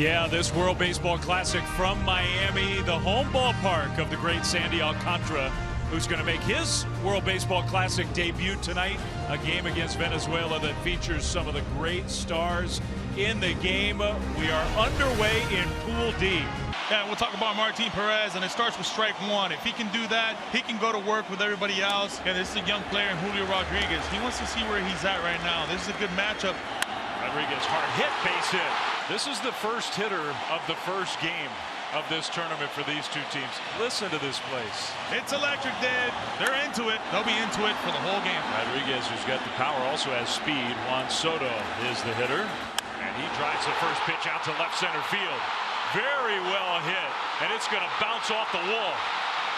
Yeah, this World Baseball Classic from Miami, the home ballpark of the great Sandy Alcantara, who's going to make his World Baseball Classic debut tonight. A game against Venezuela that features some of the great stars in the game. We are underway in Pool D. Yeah, we'll talk about Martin Perez, and it starts with strike one. If he can do that, he can go to work with everybody else. And this is a young player, Julio Rodriguez. He wants to see where he's at right now. This is a good matchup. Rodriguez, hard hit, base hit. This is the first hitter of the first game of this tournament for these two teams. Listen to this place. It's electric, Dave. They're into it. They'll be into it for the whole game. Rodriguez, who's got the power, also has speed. Juan Soto is the hitter. And he drives the first pitch out to left center field. Very well hit. And it's going to bounce off the wall.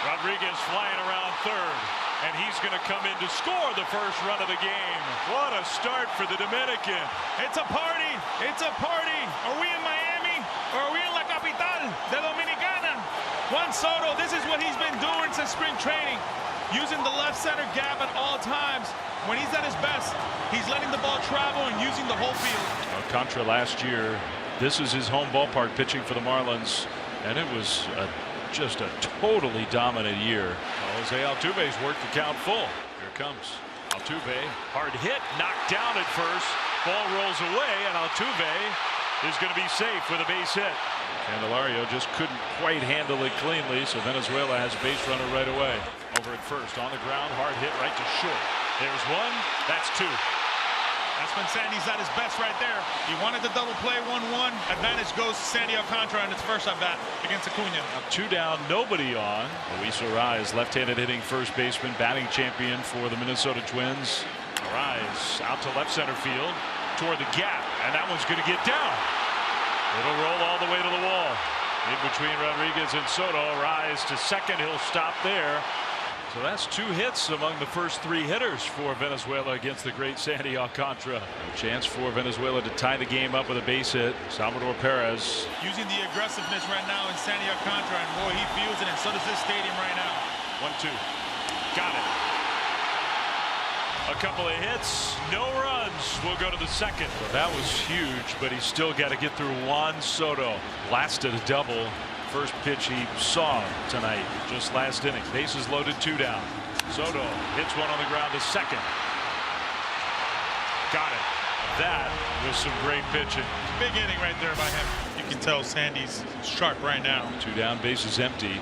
Rodriguez flying around third. And he's going to come in to score the first run of the game. What a start for the Dominican. It's a party. It's a party. Are we in Miami or are we in La Capital de Dominicana? Juan Soto, this is what he's been doing since spring training. Using the left center gap at all times. When he's at his best, he's letting the ball travel and using the whole field. Alcantara last year, this is his home ballpark pitching for the Marlins. And it was just a totally dominant year. Jose Altuve's worked the count full. Here comes Altuve. Hard hit, knocked down at first. Ball rolls away, and Altuve is going to be safe with a base hit. Candelario just couldn't quite handle it cleanly, so Venezuela has a base runner right away. Over at first, on the ground, hard hit right to short. There's one, that's two. That's when Sandy's at his best right there. He wanted the double play, 1-1. Advantage goes to Sandy Alcantara in its first at bat against Acuna. Now, two down, nobody on. Luis Arraez, left-handed hitting first baseman, batting champion for the Minnesota Twins. Arraez out to left center field toward the gap, and that one's going to get down. It'll roll all the way to the wall. In between Rodriguez and Soto, Arraez to second. He'll stop there. So that's two hits among the first three hitters for Venezuela against the great Sandy Alcantara. A chance for Venezuela to tie the game up with a base hit. Salvador Perez. Using the aggressiveness right now in Sandy Alcantara, and boy, he feels it, and so does this stadium right now. 1-2. Got it. A couple of hits, no runs. We'll go to the second. Well, that was huge, but he's still got to get through Juan Soto. Blasted a double. First pitch he saw tonight, just last inning. Bases loaded, two down. Soto hits one on the ground to second. Got it. That was some great pitching. Big inning right there by him. You can tell Sandy's sharp right now. Two down, bases empty.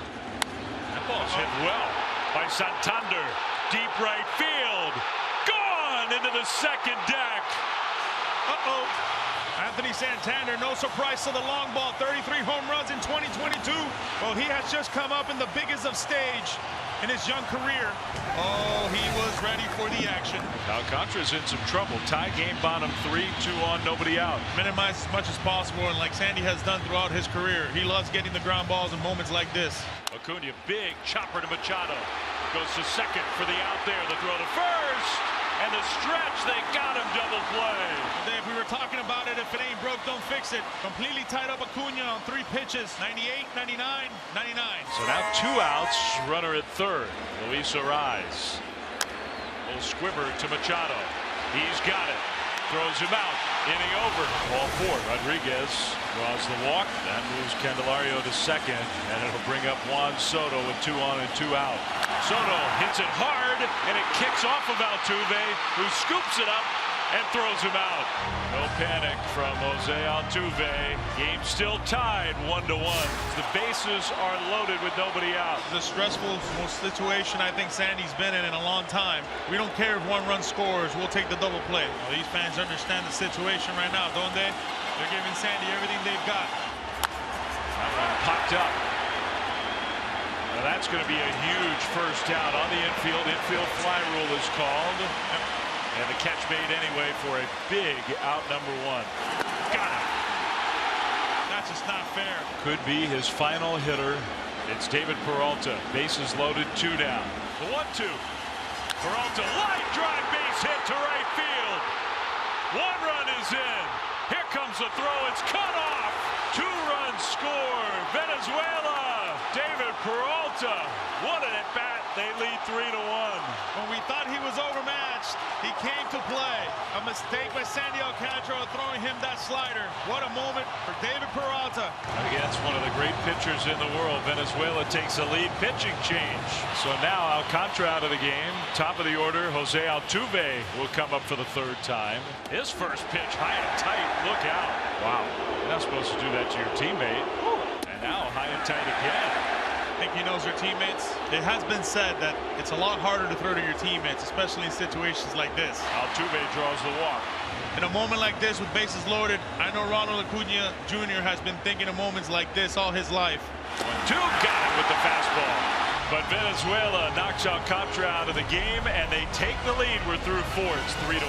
That ball's hit well by Santander. Deep right field. Gone into the second deck. Uh-oh. Anthony Santander, no surprise to the long ball, 33 home runs in 2022. Well, he has just come up in the biggest of stage in his young career. Oh, he was ready for the action. Alcantara's in some trouble. Tie game bottom 3-2 on, nobody out. Minimize as much as possible, and like Sandy has done throughout his career, he loves getting the ground balls in moments like this. Acuna, big chopper to Machado. Goes to second for the out there. The throw to first. And the stretch, they got him double play. Dave, we were talking about it. If it ain't broke, don't fix it. Completely tied up Acuna on 3 pitches. 98, 99, 99. So now 2 outs. Runner at third. Luis Arraez. Little squibber to Machado. He's got it. Throws him out. Inning over. Ball 4. Rodriguez draws the walk. That moves Candelario to second. And it'll bring up Juan Soto with 2 on and 2 out. Soto hits it hard, and it kicks off of Altuve, who scoops it up and throws him out. No panic from Jose Altuve. Game still tied 1-1. The bases are loaded with nobody out. The stressful situation I think Sandy's been in a long time. We don't care if 1 run scores. We'll take the double play. Well, these fans understand the situation right now, don't they? They're giving Sandy everything they've got. That one popped up. Now that's going to be a huge first down on the infield. Infield fly rule is called. And the catch made anyway for a big out number 1. Got it. That's just not fair. Could be his final hitter. It's David Peralta. Bases loaded, 2 down. The 1-2. Peralta, line drive, base hit to right field. 1 run is in. Here comes the throw. It's cut off. 2 runs score. Venezuela. David Peralta. What an at bat. They lead 3-1. When we thought he was overmatched, he came to play. A mistake by Sandy Alcantara throwing him that slider. What a moment for David Peralta. Against one of the great pitchers in the world, Venezuela takes a lead. Pitching change. So now Alcantara out of the game. Top of the order, Jose Altuve will come up for the third time. His first pitch, high and tight. Look out. Wow. You're not supposed to do that to your teammate. And now high and tight again. I think he knows your teammates. It has been said that it's a lot harder to throw to your teammates, especially in situations like this. Altuve draws the walk. In a moment like this with bases loaded, I know Ronald Acuna Jr. has been thinking of moments like this all his life. 1-2, got it with the fastball. But Venezuela knocks Alcantara out of the game, and they take the lead. We're through 4. It's 3-1.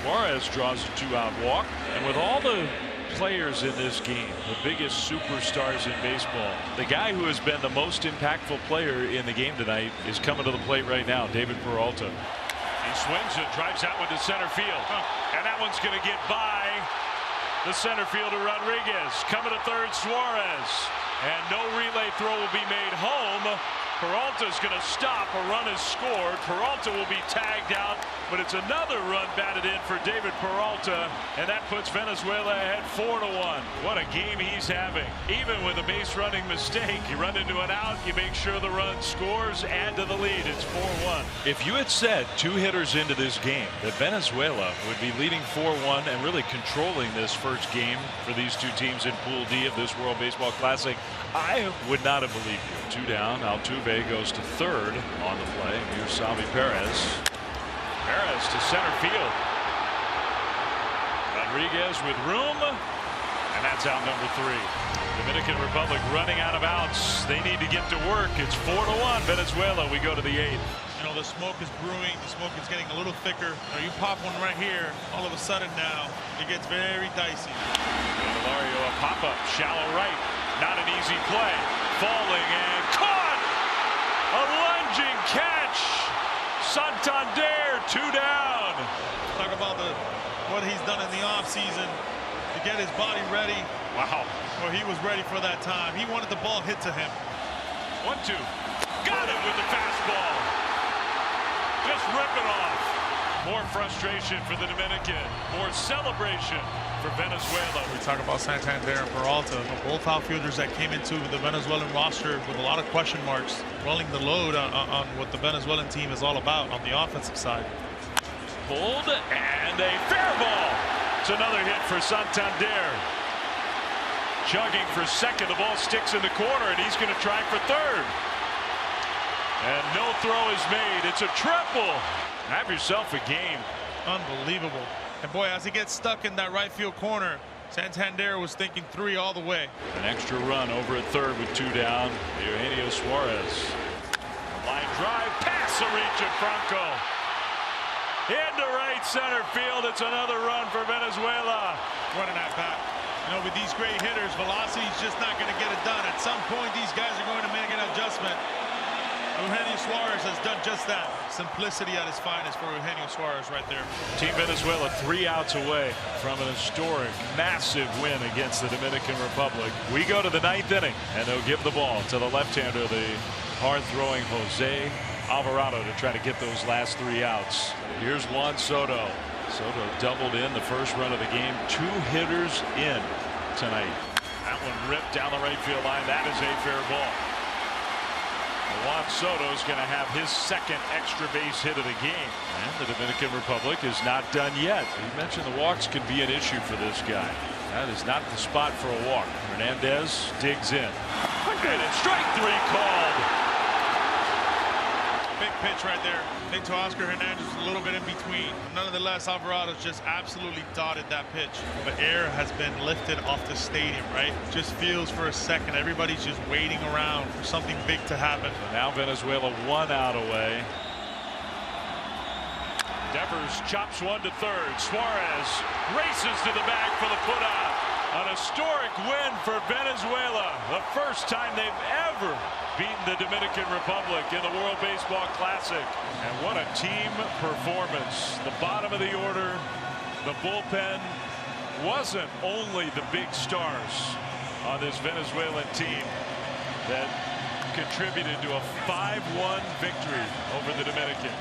Suarez draws a 2-out walk, and with all the players in this game, the biggest superstars in baseball, the guy who has been the most impactful player in the game tonight is coming to the plate right now, David Peralta. He swings and drives that one to center field, and that one's going to get by the center fielder Rodriguez. Coming to third, Suarez, and no relay throw will be made home. Peralta's going to stop. A run is scored. Peralta will be tagged out, but it's another run batted in for David Peralta, and that puts Venezuela ahead 4-1. What a game he's having. Even with a base running mistake, you run into an out, you make sure the run scores, add to the lead. It's 4-1. If you had said 2 hitters into this game that Venezuela would be leading 4-1 and really controlling this first game for these two teams in Pool D of this World Baseball Classic, I would not have believed you. 2 down. Altuve goes to third on the play. Here's Salvi Perez. Perez to center field. Rodriguez with room, and that's out number 3. Dominican Republic running out of outs. They need to get to work. It's 4-1 Venezuela. We go to the 8th. You know, the smoke is brewing. The smoke is getting a little thicker. You pop one right here, all of a sudden now it gets very dicey. Candelario, a pop-up, shallow right. Not an easy play. Falling and caught! A lunging catch! Santander, 2 down. Talk about what he's done in the offseason to get his body ready. Wow. Well, he was ready for that time. He wanted the ball hit to him. 1-2. Got it with the fastball. Just rip it off. More frustration for the Dominican. More celebration for Venezuela. We talk about Santander and Peralta, both outfielders that came into the Venezuelan roster with a lot of question marks, rolling the load on what the Venezuelan team is all about on the offensive side. Pulled and a fair ball. It's another hit for Santander. Chugging for second, the ball sticks in the corner, and he's going to try for third. And no throw is made. It's a triple. Have yourself a game. Unbelievable. And boy, as he gets stuck in that right field corner, Santander was thinking 3 all the way. An extra run over at third with 2 down. Eugenio Suarez. Line drive, pass the reach of Franco. Into right center field. It's another run for Venezuela. Running that back. You know, with these great hitters, velocity is just not going to get it done. At some point, these guys are going to make an adjustment. Eugenio Suarez has done just that. Simplicity at his finest for Eugenio Suarez right there. Team Venezuela 3 outs away from an historic, massive win against the Dominican Republic. We go to the 9th inning, and they'll give the ball to the left-hander, the hard-throwing Jose Alvarado, to try to get those last 3 outs. Here's Juan Soto. Soto doubled in the first run of the game. 2 hitters in tonight. That one ripped down the right field line. That is a fair ball. Juan Soto's going to have his second extra base hit of the game. And the Dominican Republic is not done yet. You mentioned the walks could be an issue for this guy. That is not the spot for a walk. Hernandez digs in. And it's strike 3 called. Big pitch right there. I think to Oscar Hernandez was a little bit in between. Nonetheless, Alvarado just absolutely dotted that pitch. The air has been lifted off the stadium, right? Just feels for a second. Everybody's just waiting around for something big to happen. So now Venezuela 1 out away. Devers chops one to third. Suarez races to the bag for the putout. An historic win for Venezuela. The first time they've ever beaten the Dominican Republic in the World Baseball Classic. And what a team performance. The bottom of the order, the bullpen, wasn't only the big stars on this Venezuelan team that contributed to a 5-1 victory over the Dominican.